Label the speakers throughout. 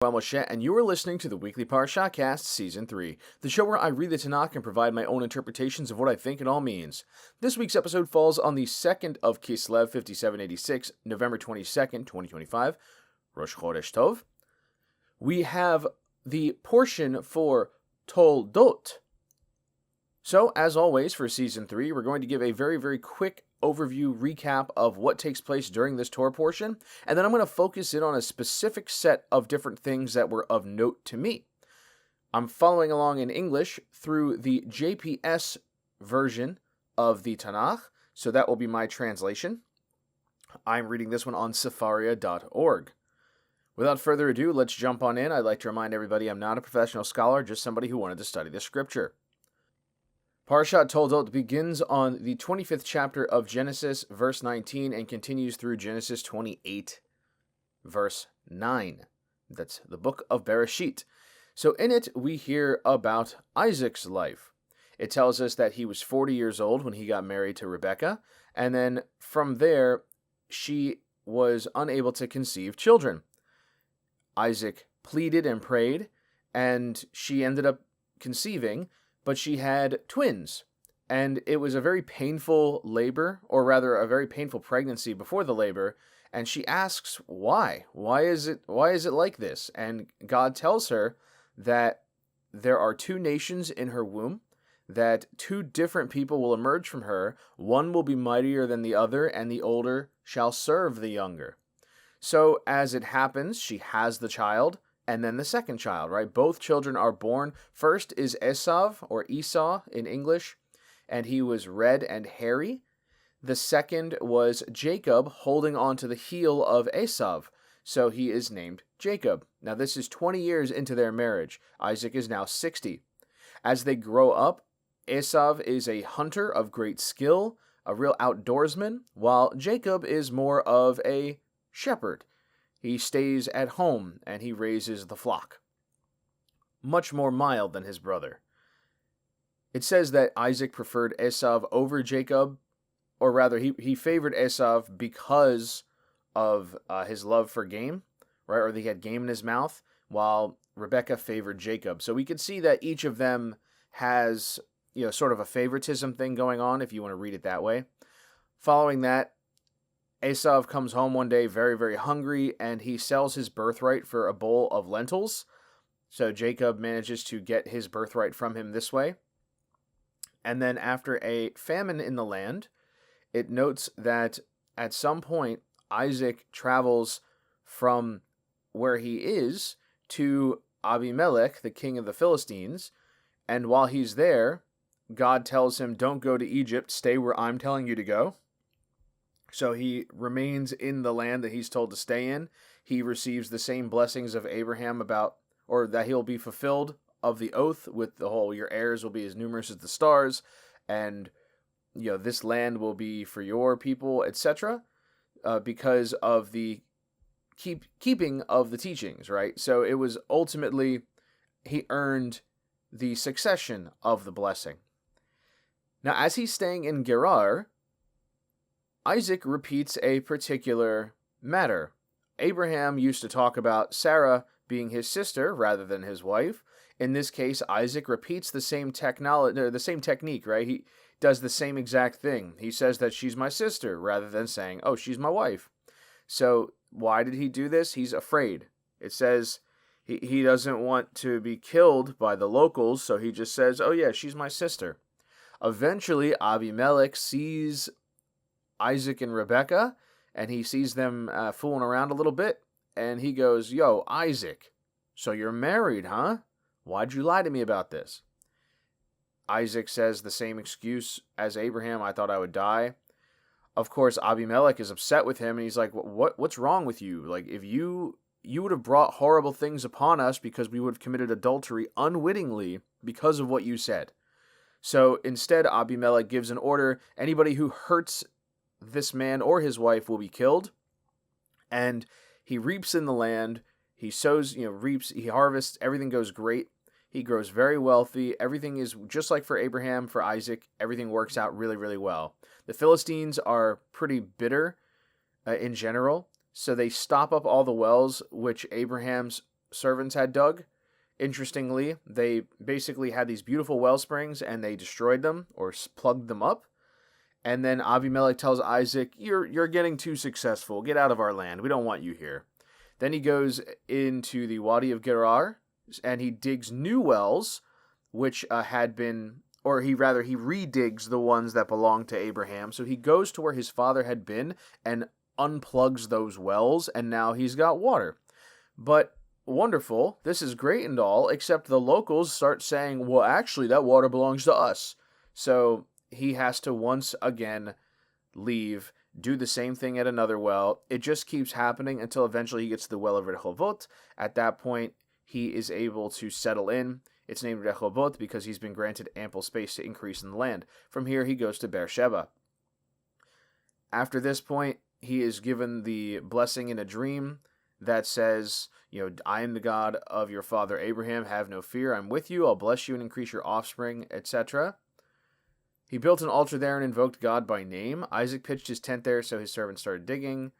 Speaker 1: I'm Moshe, and you are listening to the Weekly Parashahcast, Season 3, the show where I read the Tanakh and provide my own interpretations of what I think it all means. This week's episode falls on the 2nd of Kislev, 5786, November 22nd, 2025, Rosh Chodesh Tov. We have the portion for Toldot. So, as always, for Season 3, we're going to give a very, very quick overview recap of what takes place during this Torah portion, and then I'm going to focus in on a specific set of different things that were of note to me. I'm following along in English through the JPS version of the Tanakh, so that will be my translation. I'm reading this one on Sefaria.org. Without further ado, let's jump on in. I'd like to remind everybody I'm not a professional scholar, just somebody who wanted to study the scripture. Parashat Toldot begins on the 25th chapter of Genesis, verse 19, and continues through Genesis 28, verse 9. That's the book of Bereshit. So in it, we hear about Isaac's life. It tells us that he was 40 years old when he got married to Rebekah, and then from there, she was unable to conceive children. Isaac pleaded and prayed, and she ended up conceiving, but she had twins, and it was a very painful labor, or rather a very painful pregnancy before the labor, and she asks why? Why is it like this? And God tells her that there are two nations in her womb, that two different people will emerge from her, one will be mightier than the other, and the older shall serve the younger. So as it happens, she has the child, and then the second child, right? Both children are born. First is Esav, or Esau in English, and he was red and hairy. The second was Jacob, holding on to the heel of Esav, so he is named Jacob. Now this is 20 years into their marriage. Isaac is now 60. As they grow up, Esav is a hunter of great skill, a real outdoorsman, while Jacob is more of a shepherd. He stays at home, and he raises the flock. Much more mild than his brother. It says that Isaac preferred Esav over Jacob, or rather, he favored Esav because of his love for game, right? Or he had game in his mouth, while Rebekah favored Jacob. So we can see that each of them has, sort of a favoritism thing going on, if you want to read it that way. Following that, Esav comes home one day very, very hungry, and he sells his birthright for a bowl of lentils. So Jacob manages to get his birthright from him this way. And then after a famine in the land, it notes that at some point, Isaac travels from where he is to Abimelech, the king of the Philistines. And while he's there, God tells him, don't go to Egypt, stay where I'm telling you to go. So he remains in the land that he's told to stay in. He receives the same blessings of Abraham or that he'll be fulfilled of the oath with the whole, your heirs will be as numerous as the stars, and this land will be for your people, etc., because of the keeping of the teachings, right? So it was ultimately, he earned the succession of the blessing. Now, as he's staying in Gerar, Isaac repeats a particular matter. Abraham used to talk about Sarah being his sister rather than his wife. In this case, Isaac repeats the same technique, right? He does the same exact thing. He says that she's my sister rather than saying, oh, she's my wife. So why did he do this? He's afraid. It says he doesn't want to be killed by the locals, so he just says, oh yeah, she's my sister. Eventually, Abimelech sees Isaac and Rebekah, and he sees them fooling around a little bit, and he goes, yo, Isaac, so you're married, huh? Why'd you lie to me about this? Isaac says the same excuse as Abraham, I thought I would die. Of course, Abimelech is upset with him, and he's like, what's wrong with you? Like, if you would have brought horrible things upon us because we would have committed adultery unwittingly because of what you said. So instead, Abimelech gives an order, anybody who hurts this man or his wife will be killed, and he reaps in the land, he sows, reaps, he harvests, everything goes great, he grows very wealthy, everything is just like for Abraham, for Isaac, everything works out really, really well. The Philistines are pretty bitter in general, so they stop up all the wells which Abraham's servants had dug. Interestingly, they basically had these beautiful well springs and they destroyed them or plugged them up. And then Abimelech tells Isaac, you're getting too successful. Get out of our land. We don't want you here. Then he goes into the Wadi of Gerar and he digs new wells, which had been, or he redigs the ones that belonged to Abraham. So he goes to where his father had been and unplugs those wells, and now he's got water. But wonderful, this is great and all, except the locals start saying, well, actually, that water belongs to us. So he has to once again leave, do the same thing at another well. It just keeps happening until eventually he gets to the well of Rehovot. At that point, he is able to settle in. It's named Rehovot because he's been granted ample space to increase in the land. From here, he goes to Beersheba. After this point, he is given the blessing in a dream that says, I am the God of your father Abraham. Have no fear. I'm with you. I'll bless you and increase your offspring, etc. He built an altar there and invoked God by name. Isaac pitched his tent there, so his servants started digging.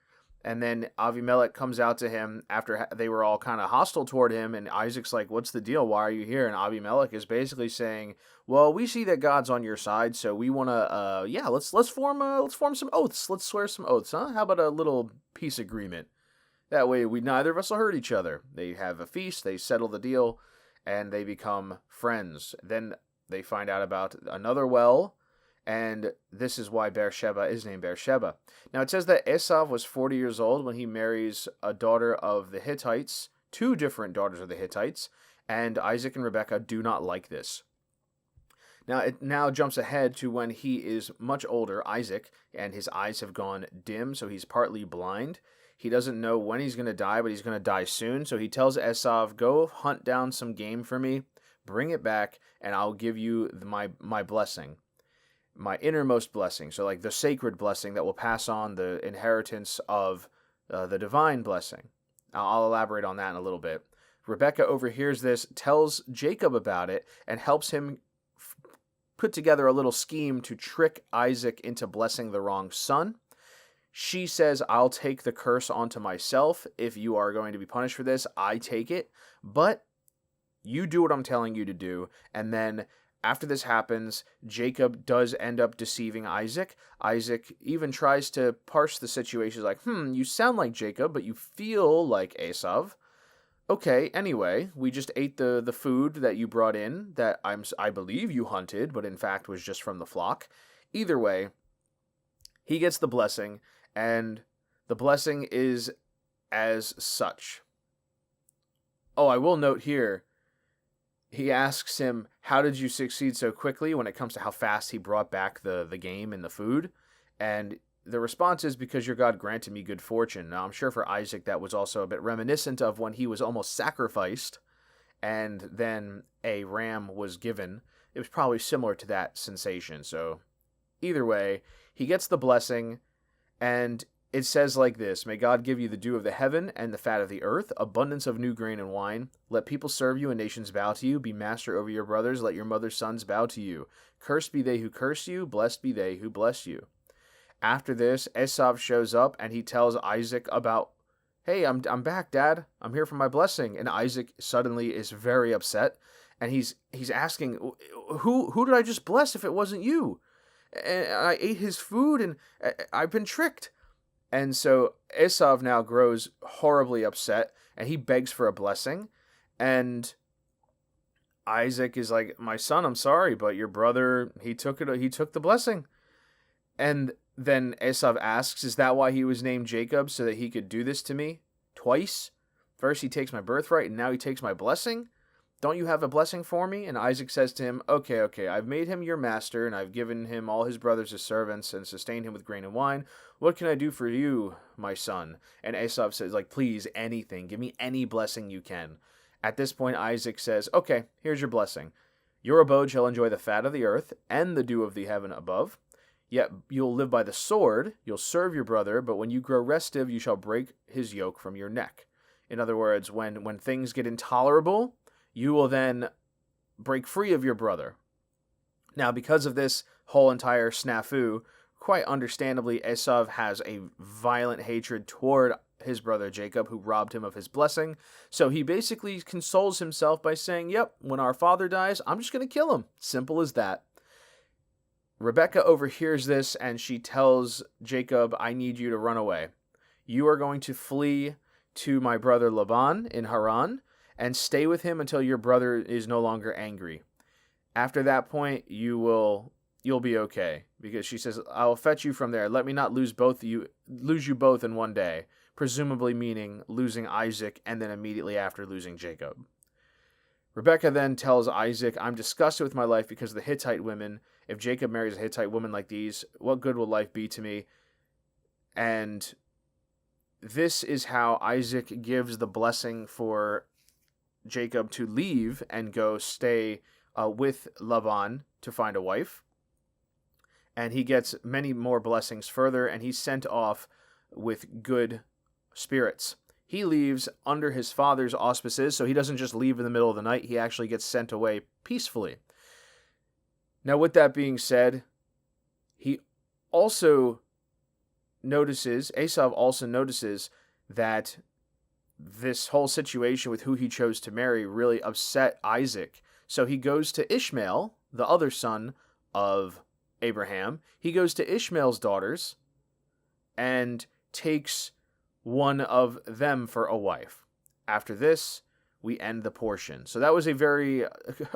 Speaker 1: And then Avimelech comes out to him after they were all kind of hostile toward him. And Isaac's like, what's the deal? Why are you here? And Avimelech is basically saying, well, we see that God's on your side, so we want to, let's form some oaths. Let's swear some oaths, huh? How about a little peace agreement? That way, neither of us will hurt each other. They have a feast, they settle the deal, and they become friends. Then they find out about another well, and this is why Beersheba is named Beersheba. Now, it says that Esau was 40 years old when he marries a daughter of the Hittites, two different daughters of the Hittites, and Isaac and Rebekah do not like this. Now, it now jumps ahead to when he is much older, Isaac, and his eyes have gone dim, so he's partly blind. He doesn't know when he's going to die, but he's going to die soon. So he tells Esau, go hunt down some game for me, bring it back, and I'll give you my blessing, my innermost blessing. So like the sacred blessing that will pass on the inheritance of the divine blessing. I'll elaborate on that in a little bit. Rebekah overhears this, tells Jacob about it, and helps him put together a little scheme to trick Isaac into blessing the wrong son. She says, I'll take the curse onto myself. If you are going to be punished for this, I take it. But you do what I'm telling you to do. And then after this happens, Jacob does end up deceiving Isaac. Isaac even tries to parse the situation. He's like, you sound like Jacob, but you feel like Esau. Okay, anyway, we just ate the food that you brought in that I believe you hunted, but in fact was just from the flock. Either way, he gets the blessing, and the blessing is as such. Oh, I will note here, he asks him, how did you succeed so quickly when it comes to how fast he brought back the game and the food? And the response is, because your God granted me good fortune. Now, I'm sure for Isaac that was also a bit reminiscent of when he was almost sacrificed and then a ram was given. It was probably similar to that sensation. So either way, he gets the blessing, and it says like this, may God give you the dew of the heaven and the fat of the earth, abundance of new grain and wine. Let people serve you and nations bow to you. Be master over your brothers. Let your mother's sons bow to you. Cursed be they who curse you. Blessed be they who bless you. After this, Esau shows up and he tells Isaac about, hey, I'm back, Dad. I'm here for my blessing. And Isaac suddenly is very upset, and he's asking, who did I just bless if it wasn't you? And I ate his food and I've been tricked. And so Esau now grows horribly upset and he begs for a blessing. And Isaac is like, my son, I'm sorry, but your brother, he took the blessing. And then Esau asks, is that why he was named Jacob, so that he could do this to me twice? First he takes my birthright, and now he takes my blessing? Don't you have a blessing for me? And Isaac says to him, okay, I've made him your master, and I've given him all his brothers as servants, and sustained him with grain and wine. What can I do for you, my son? And Esau says, please, anything. Give me any blessing you can. At this point, Isaac says, okay, here's your blessing. Your abode shall enjoy the fat of the earth, and the dew of the heaven above. Yet you'll live by the sword, you'll serve your brother, but when you grow restive, you shall break his yoke from your neck. In other words, when things get intolerable, you will then break free of your brother. Now, because of this whole entire snafu, quite understandably, Esau has a violent hatred toward his brother Jacob, who robbed him of his blessing. So he basically consoles himself by saying, yep, when our father dies, I'm just going to kill him. Simple as that. Rebekah overhears this, and she tells Jacob, I need you to run away. You are going to flee to my brother Laban in Haran, and stay with him until your brother is no longer angry. After that point, you'll be okay. Because she says, I will fetch you from there. Let me not lose you both in one day. Presumably meaning losing Isaac and then immediately after losing Jacob. Rebekah then tells Isaac, I'm disgusted with my life because of the Hittite women. If Jacob marries a Hittite woman like these, what good will life be to me? And this is how Isaac gives the blessing for Jacob to leave and go stay with Laban to find a wife. And he gets many more blessings further, and he's sent off with good spirits. He leaves under his father's auspices, so he doesn't just leave in the middle of the night. He actually gets sent away peacefully. Now, with that being said, Esau also notices that this whole situation with who he chose to marry really upset Isaac. So he goes to Ishmael, the other son of Abraham. He goes to Ishmael's daughters and takes one of them for a wife. After this, we end the portion. So that was a very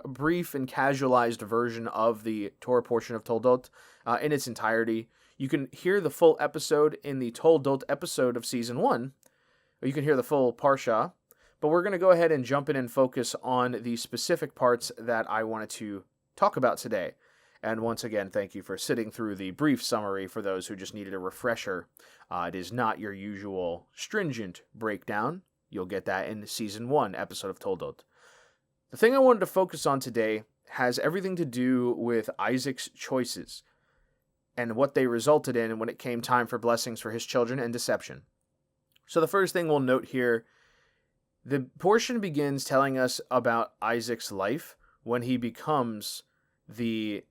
Speaker 1: brief and casualized version of the Torah portion of Toldot in its entirety. You can hear the full episode in the Toldot episode of Season 1, or you can hear the full Parsha, but we're going to go ahead and jump in and focus on the specific parts that I wanted to talk about today. And once again, thank you for sitting through the brief summary for those who just needed a refresher. It is not your usual stringent breakdown. You'll get that in Season 1 episode of Toldot. The thing I wanted to focus on today has everything to do with Isaac's choices and what they resulted in when it came time for blessings for his children and deception. So the first thing we'll note here, the portion begins telling us about Isaac's life when he becomes the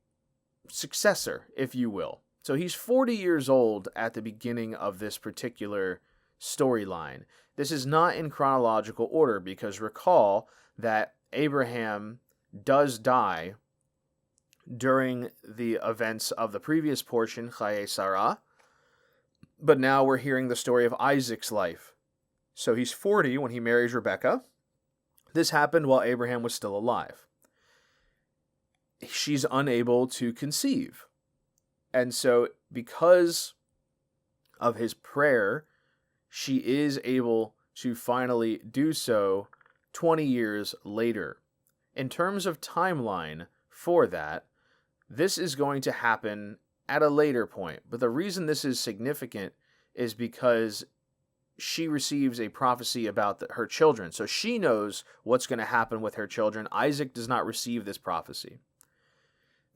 Speaker 1: successor, if you will. So he's 40 years old at the beginning of this particular storyline. This is not in chronological order because recall that Abraham does die during the events of the previous portion, Chaye Sarah, but now we're hearing the story of Isaac's life. So he's 40 when he marries Rebekah. This happened while Abraham was still alive. She's unable to conceive. And so because of his prayer, she is able to finally do so 20 years later. In terms of timeline for that, this is going to happen at a later point. But the reason this is significant is because she receives a prophecy about her children. So she knows what's going to happen with her children. Isaac does not receive this prophecy.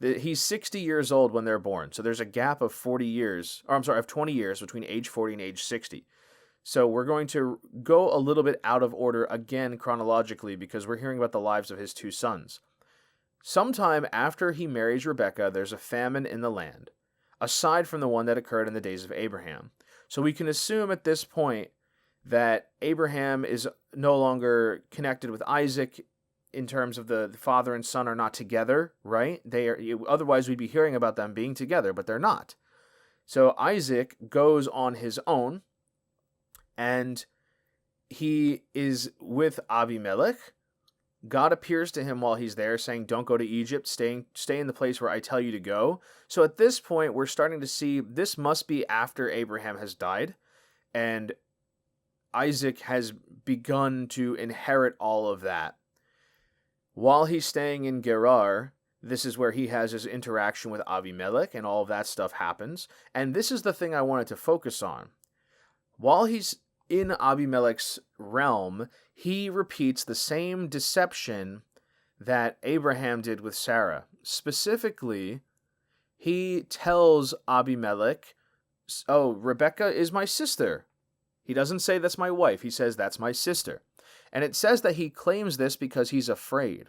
Speaker 1: He's 60 years old when they're born. So there's a gap of 20 years between age 40 and age 60. So we're going to go a little bit out of order again chronologically because we're hearing about the lives of his two sons. Sometime after he marries Rebekah, there's a famine in the land, aside from the one that occurred in the days of Abraham. So we can assume at this point that Abraham is no longer connected with Isaac in terms of the father and son are not together, right? Otherwise we'd be hearing about them being together, but they're not. So Isaac goes on his own, and he is with Abimelech. God appears to him while he's there, saying, don't go to Egypt, stay in the place where I tell you to go. So at this point, we're starting to see this must be after Abraham has died, and Isaac has begun to inherit all of that. While he's staying in Gerar, this is where he has his interaction with Abimelech, and all of that stuff happens. And this is the thing I wanted to focus on. While he's in Abimelech's realm, he repeats the same deception that Abraham did with Sarah. Specifically, he tells Abimelech, oh, Rebekah is my sister. He doesn't say that's my wife. He says that's my sister. And it says that he claims this because he's afraid.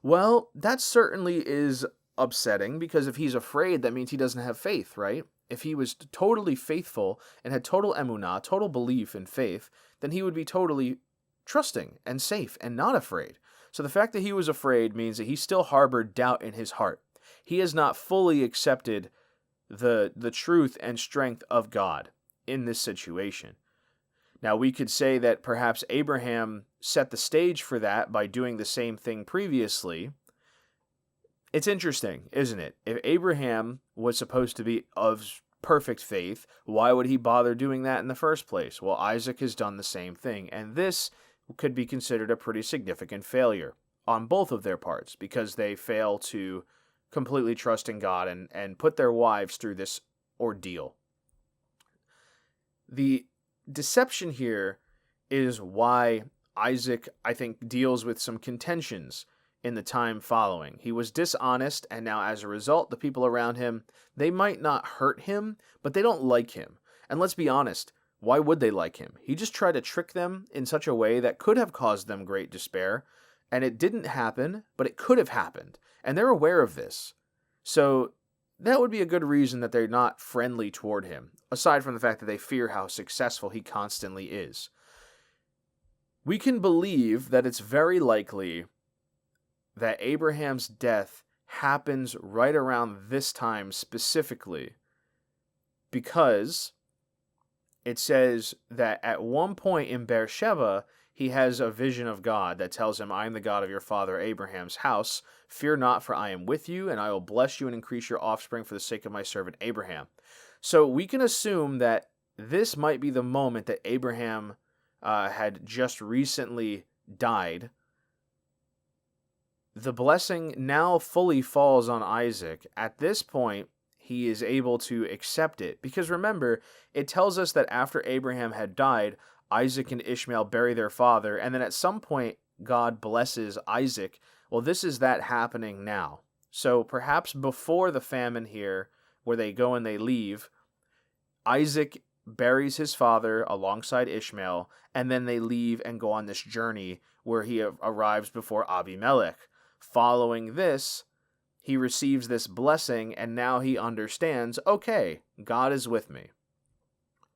Speaker 1: Well, that certainly is upsetting because if he's afraid, that means he doesn't have faith, right? if he was totally faithful and had total emunah, total belief and faith, then he would be totally trusting and safe and not afraid. So the fact that he was afraid means that he still harbored doubt in his heart. He has not fully accepted the truth and strength of God in this situation. Now, we could say that perhaps Abraham set the stage for that by doing the same thing previously. It's interesting, isn't it? If Abraham was supposed to be of perfect faith, why would he bother doing that in the first place? Well, Isaac has done the same thing, and this could be considered a pretty significant failure on both of their parts, because they fail to completely trust in God and put their wives through this ordeal. The deception here is why Isaac, I think, deals with some contentions in the time following. He was dishonest, and now as a result, the people around him, they might not hurt him, but they don't like him. And let's be honest, why would they like him? He just tried to trick them in such a way that could have caused them great despair, and it didn't happen, but it could have happened, and they're aware of this. So that would be a good reason that they're not friendly toward him, aside from the fact that they fear how successful he constantly is. We can believe that it's very likely that Abraham's death happens right around this time specifically, because it says that at one point in Beersheba, he has a vision of God that tells him, I am the God of your father Abraham's house. Fear not, for I am with you, and I will bless you and increase your offspring for the sake of my servant Abraham. So we can assume that this might be the moment that Abraham had just recently died. The blessing now fully falls on Isaac. At this point, he is able to accept it. Because remember, it tells us that after Abraham had died, Isaac and Ishmael bury their father, and then at some point, God blesses Isaac. Well, this is that happening now. So perhaps before the famine here, where they go and they leave, Isaac buries his father alongside Ishmael, and then they leave and go on this journey where he arrives before Abimelech. Following this, he receives this blessing, and now he understands, okay, God is with me.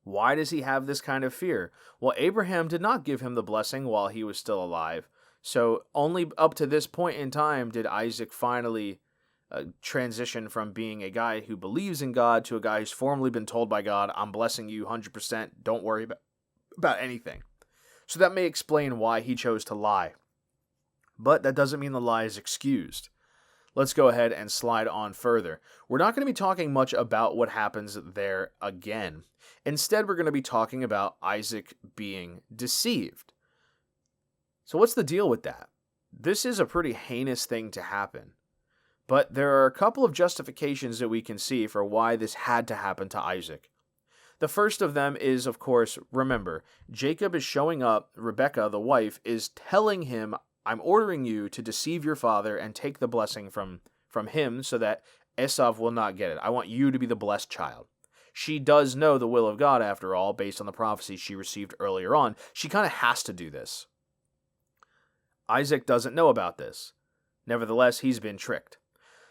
Speaker 1: Why does he have this kind of fear? Well, Abraham did not give him the blessing while he was still alive. So only up to this point in time did Isaac finally transition from being a guy who believes in God to a guy who's formerly been told by God, I'm blessing you 100%, don't worry about anything. So that may explain why he chose to lie. But that doesn't mean the lie is excused. Let's go ahead and slide on further. We're not going to be talking much about what happens there again. Instead, we're going to be talking about Isaac being deceived. So what's the deal with that? This is a pretty heinous thing to happen. But there are a couple of justifications that we can see for why this had to happen to Isaac. The first of them is, of course, remember, Jacob is showing up, Rebekah, the wife, is telling him, I'm ordering you to deceive your father and take the blessing from him so that Esau will not get it. I want you to be the blessed child. She does know the will of God, after all, based on the prophecy she received earlier on. She kind of has to do this. Isaac doesn't know about this. Nevertheless, he's been tricked.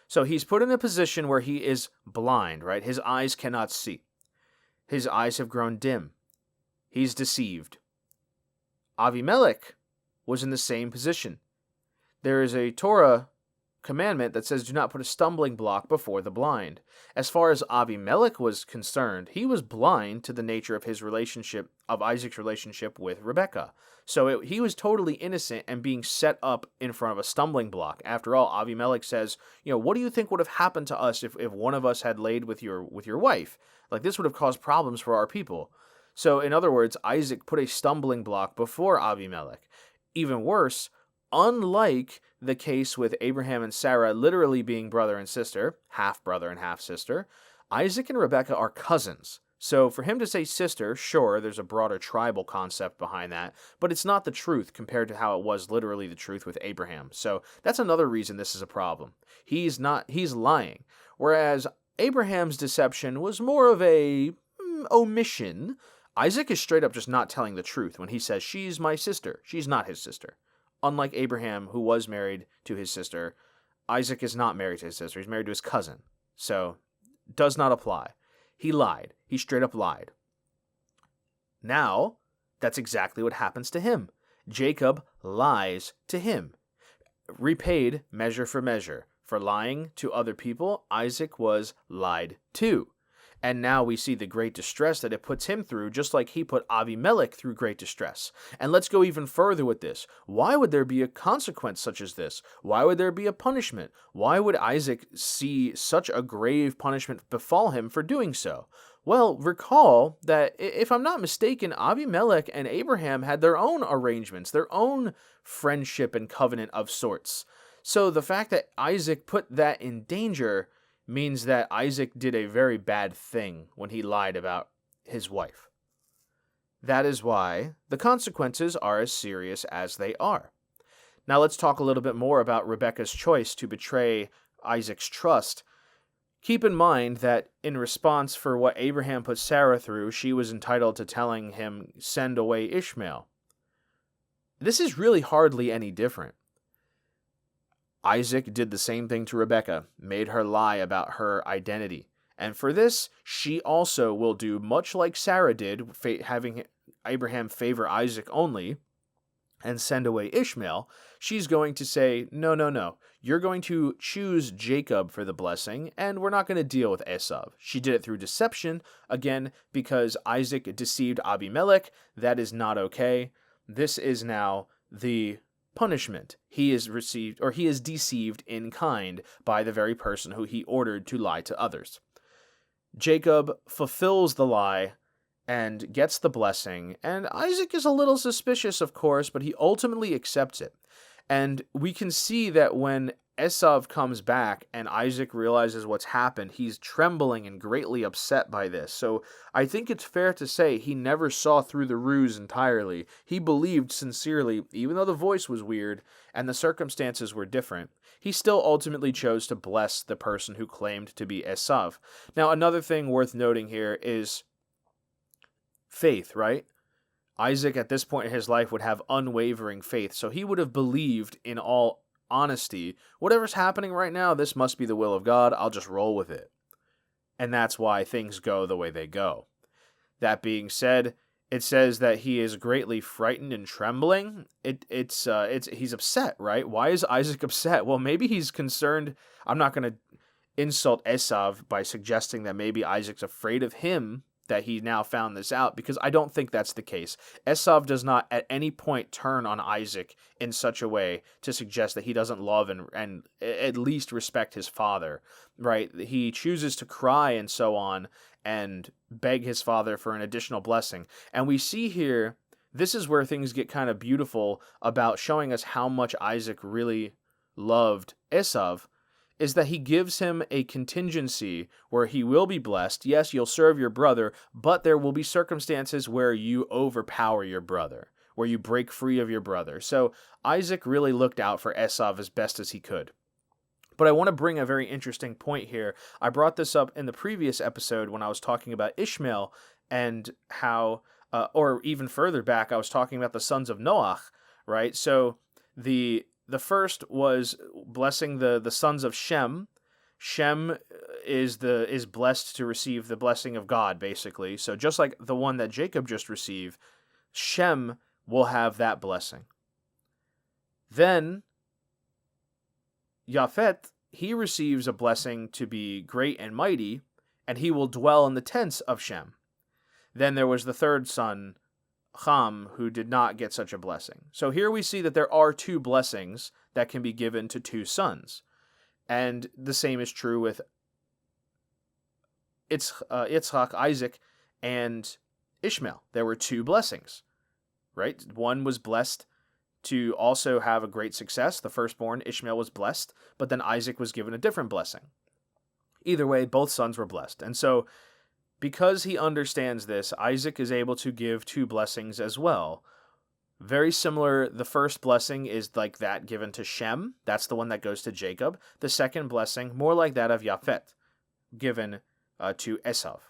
Speaker 1: So he's put in a position where he is blind, right? His eyes cannot see. His eyes have grown dim. He's deceived. Avimelech was in the same position. There is a Torah commandment that says do not put a stumbling block before the blind. As far as Abimelech was concerned, he was blind to the nature of his relationship, of Isaac's relationship with Rebekah. So he was totally innocent and being set up in front of a stumbling block. After all, Abimelech says, what do you think would have happened to us if one of us had laid with your wife? Like, this would have caused problems for our people. So in other words, Isaac put a stumbling block before Abimelech. Even worse, unlike the case with Abraham and Sarah literally being brother and sister, half brother and half sister, Isaac and Rebekah are cousins. So for him to say sister, sure, there's a broader tribal concept behind that, but it's not the truth compared to how it was literally the truth with Abraham. So that's another reason this is a problem. He's lying. Whereas Abraham's deception was more of a omission. Isaac is straight up just not telling the truth when he says, she's my sister. She's not his sister. Unlike Abraham, who was married to his sister, Isaac is not married to his sister. He's married to his cousin. So, does not apply. He lied. He straight up lied. Now, that's exactly what happens to him. Jacob lies to him. Repaid measure for measure. For lying to other people, Isaac was lied to. And now we see the great distress that it puts him through, just like he put Abimelech through great distress. And let's go even further with this. Why would there be a consequence such as this? Why would there be a punishment? Why would Isaac see such a grave punishment befall him for doing so? Well, recall that, if I'm not mistaken, Abimelech and Abraham had their own arrangements, their own friendship and covenant of sorts. So the fact that Isaac put that in danger means that Isaac did a very bad thing when he lied about his wife. That is why the consequences are as serious as they are. Now let's talk a little bit more about Rebekah's choice to betray Isaac's trust. Keep in mind that in response for what Abraham put Sarah through, she was entitled to telling him, "Send away Ishmael." This is really hardly any different. Isaac did the same thing to Rebekah, made her lie about her identity. And for this, she also will do much like Sarah did, having Abraham favor Isaac only and send away Ishmael. She's going to say, no, you're going to choose Jacob for the blessing, and we're not going to deal with Esau. She did it through deception, again, because Isaac deceived Abimelech. That is not okay. This is now the punishment. He is deceived in kind by the very person who he ordered to lie to others. Jacob fulfills the lie and gets the blessing, and Isaac is a little suspicious, of course, but he ultimately accepts it. And we can see that when Esau comes back and Isaac realizes what's happened, he's trembling and greatly upset by this. So I think it's fair to say he never saw through the ruse entirely. He believed sincerely, even though the voice was weird and the circumstances were different. He still ultimately chose to bless the person who claimed to be Esau. Now, another thing worth noting here is faith, right? Isaac at this point in his life would have unwavering faith, so he would have believed in all honesty, whatever's happening right now, this must be the will of God, I'll just roll with it. And that's why things go the way they go. That being said, it says that he is greatly frightened and trembling. He's upset, right? Why is Isaac upset? Well, maybe he's concerned. I'm not going to insult Esau by suggesting that maybe Isaac's afraid of him, that he now found this out, because I don't think that's the case. Esau does not at any point turn on Isaac in such a way to suggest that he doesn't love and at least respect his father, right? He chooses to cry and so on and beg his father for an additional blessing. And we see here, this is where things get kind of beautiful about showing us how much Isaac really loved Esau, is that he gives him a contingency where he will be blessed. Yes, you'll serve your brother, but there will be circumstances where you overpower your brother, where you break free of your brother. So Isaac really looked out for Esau as best as he could. But I want to bring a very interesting point here. I brought this up in the previous episode when I was talking about Ishmael and how, or even further back, I was talking about the sons of Noach, right? So the first was blessing the sons of Shem. Shem is blessed to receive the blessing of God, basically. So just like the one that Jacob just received, Shem will have that blessing. Then Japhet, he receives a blessing to be great and mighty, and he will dwell in the tents of Shem. Then there was the third son, Ham, who did not get such a blessing. So here we see that there are two blessings that can be given to two sons. And the same is true with Yitzchak, Isaac, and Ishmael. There were two blessings, right? One was blessed to also have a great success. The firstborn, Ishmael, was blessed, but then Isaac was given a different blessing. Either way, both sons were blessed. And so because he understands this, Isaac is able to give two blessings as well. Very similar, the first blessing is like that given to Shem. That's the one that goes to Jacob. The second blessing, more like that of Japhet, given to Esau.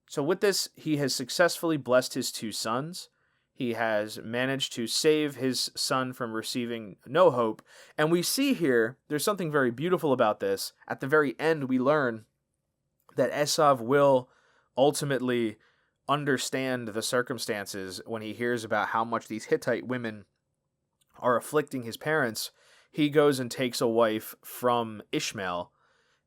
Speaker 1: So with this, he has successfully blessed his two sons. He has managed to save his son from receiving no hope. And we see here, there's something very beautiful about this. At the very end, we learn that Esav will ultimately understand the circumstances when he hears about how much these Hittite women are afflicting his parents. He goes and takes a wife from Ishmael,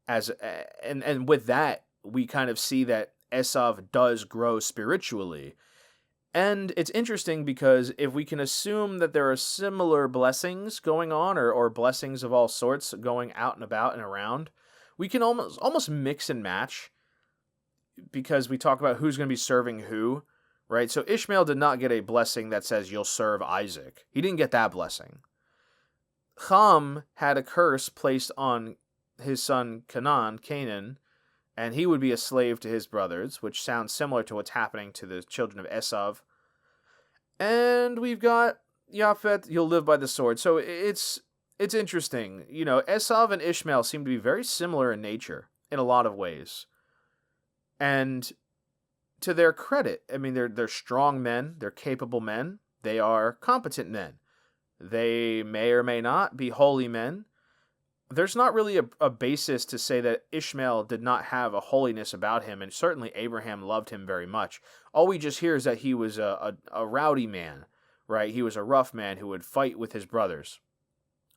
Speaker 1: and with that we kind of see that Esav does grow spiritually. And it's interesting because if we can assume that there are similar blessings going on, or blessings of all sorts going out and about and around, we can almost mix and match, because we talk about who's going to be serving who, right? So Ishmael did not get a blessing that says you'll serve Isaac. He didn't get that blessing. Ham had a curse placed on his son Canaan, and he would be a slave to his brothers, which sounds similar to what's happening to the children of Esav. And we've got Japheth, you'll live by the sword. So it's interesting. Esav and Ishmael seem to be very similar in nature in a lot of ways. And to their credit, I mean, they're strong men, they're capable men, they are competent men. They may or may not be holy men. There's not really a basis to say that Ishmael did not have a holiness about him, and certainly Abraham loved him very much. All we just hear is that he was a rowdy man, right? He was a rough man who would fight with his brothers.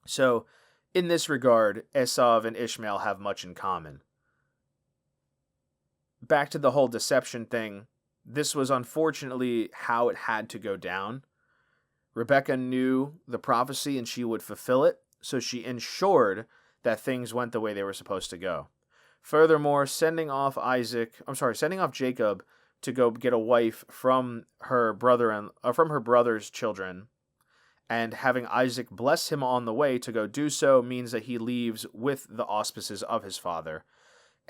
Speaker 1: So, in this regard, Esav and Ishmael have much in common. Back to the whole deception thing, this was unfortunately how it had to go down. Rebekah knew the prophecy and she would fulfill it, so she ensured that things went the way they were supposed to go. Furthermore, sending off Jacob to go get a wife from her brother's children, and having Isaac bless him on the way to go do so, means that he leaves with the auspices of his father.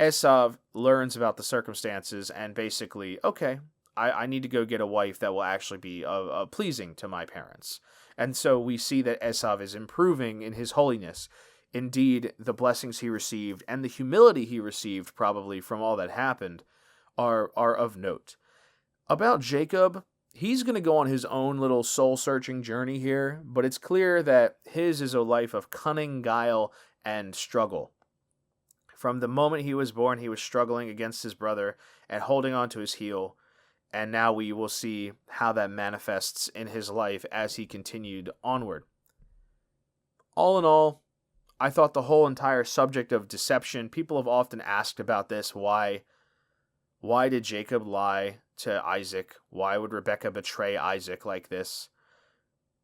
Speaker 1: Esav learns about the circumstances and basically, okay, I need to go get a wife that will actually be pleasing to my parents. And so we see that Esav is improving in his holiness. Indeed, the blessings he received and the humility he received probably from all that happened are of note. About Jacob, he's going to go on his own little soul-searching journey here, but it's clear that his is a life of cunning, guile, and struggle. From the moment he was born, he was struggling against his brother and holding on to his heel, and now we will see how that manifests in his life as he continued onward. All in all, I thought the whole entire subject of deception, people have often asked about this. Why did Jacob lie to Isaac? Why would Rebekah betray Isaac like this?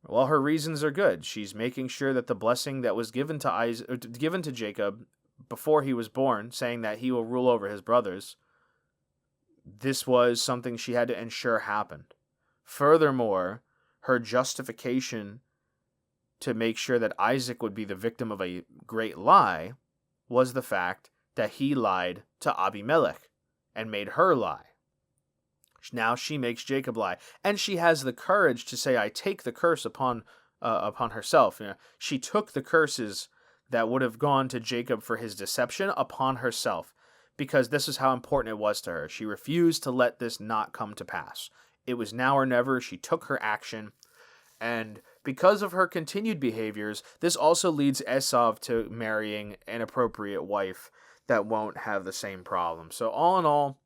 Speaker 1: Well, her reasons are good. She's making sure that the blessing that was given to Jacob before he was born, saying that he will rule over his brothers, this was something she had to ensure happened. Furthermore, her justification to make sure that Isaac would be the victim of a great lie was the fact that he lied to Abimelech and made her lie. Now she makes Jacob lie, and she has the courage to say, I take the curse upon herself. She took the curses that would have gone to Jacob for his deception upon herself, because this is how important it was to her. She refused to let this not come to pass. It was now or never. She took her action, and because of her continued behaviors, this also leads Esav to marrying an appropriate wife that won't have the same problem. So all in all,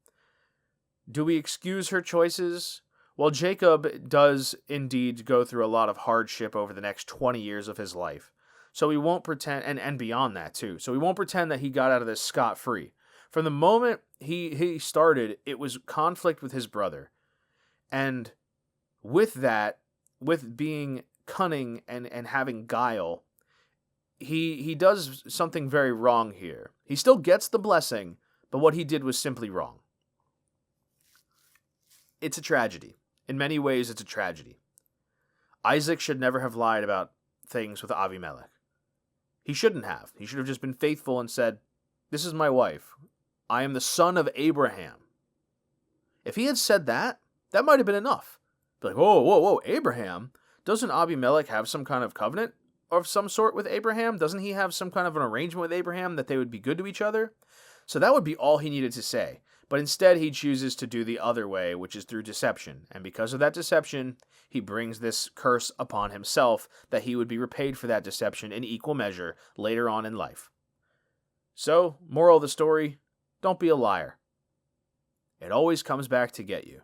Speaker 1: do we excuse her choices? Well, Jacob does indeed go through a lot of hardship over the next 20 years of his life. So we won't pretend, and beyond that too. So we won't pretend that he got out of this scot-free. From the moment he started, it was conflict with his brother. And with that, with being cunning and having guile, he does something very wrong here. He still gets the blessing, but what he did was simply wrong. It's a tragedy. In many ways, it's a tragedy. Isaac should never have lied about things with Abimelech. He shouldn't have. He should have just been faithful and said, this is my wife. I am the son of Abraham. If he had said that, that might have been enough. Be like, whoa, Abraham? Doesn't Abimelech have some kind of covenant of some sort with Abraham? Doesn't he have some kind of an arrangement with Abraham that they would be good to each other? So that would be all he needed to say. But instead, he chooses to do the other way, which is through deception. And because of that deception, he brings this curse upon himself that he would be repaid for that deception in equal measure later on in life. So, moral of the story, don't be a liar. It always comes back to get you.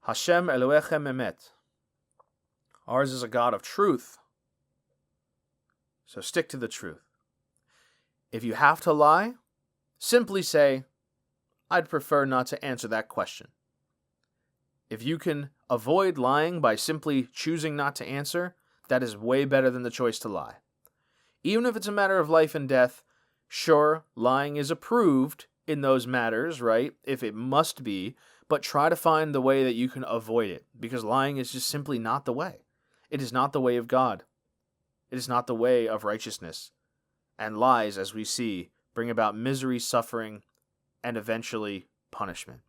Speaker 1: Hashem Elohechem Emet. Ours is a God of truth. So stick to the truth. If you have to lie, simply say, I'd prefer not to answer that question. If you can avoid lying by simply choosing not to answer, that is way better than the choice to lie. Even if it's a matter of life and death, sure, lying is approved in those matters, right? If it must be, but try to find the way that you can avoid it, because lying is just simply not the way. It is not the way of God. It is not the way of righteousness. And lies, as we see, bring about misery, suffering, and eventually punishment.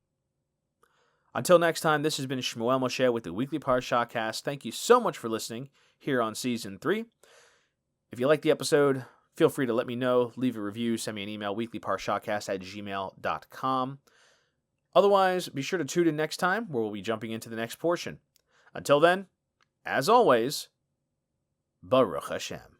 Speaker 1: Until next time, this has been Shmuel Moshe with the Weekly Parashahcast. Thank you so much for listening here on Season 3. If you like the episode, feel free to let me know, leave a review, send me an email, weeklyparashahcast@gmail.com. Otherwise, be sure to tune in next time, where we'll be jumping into the next portion. Until then, as always, Baruch Hashem.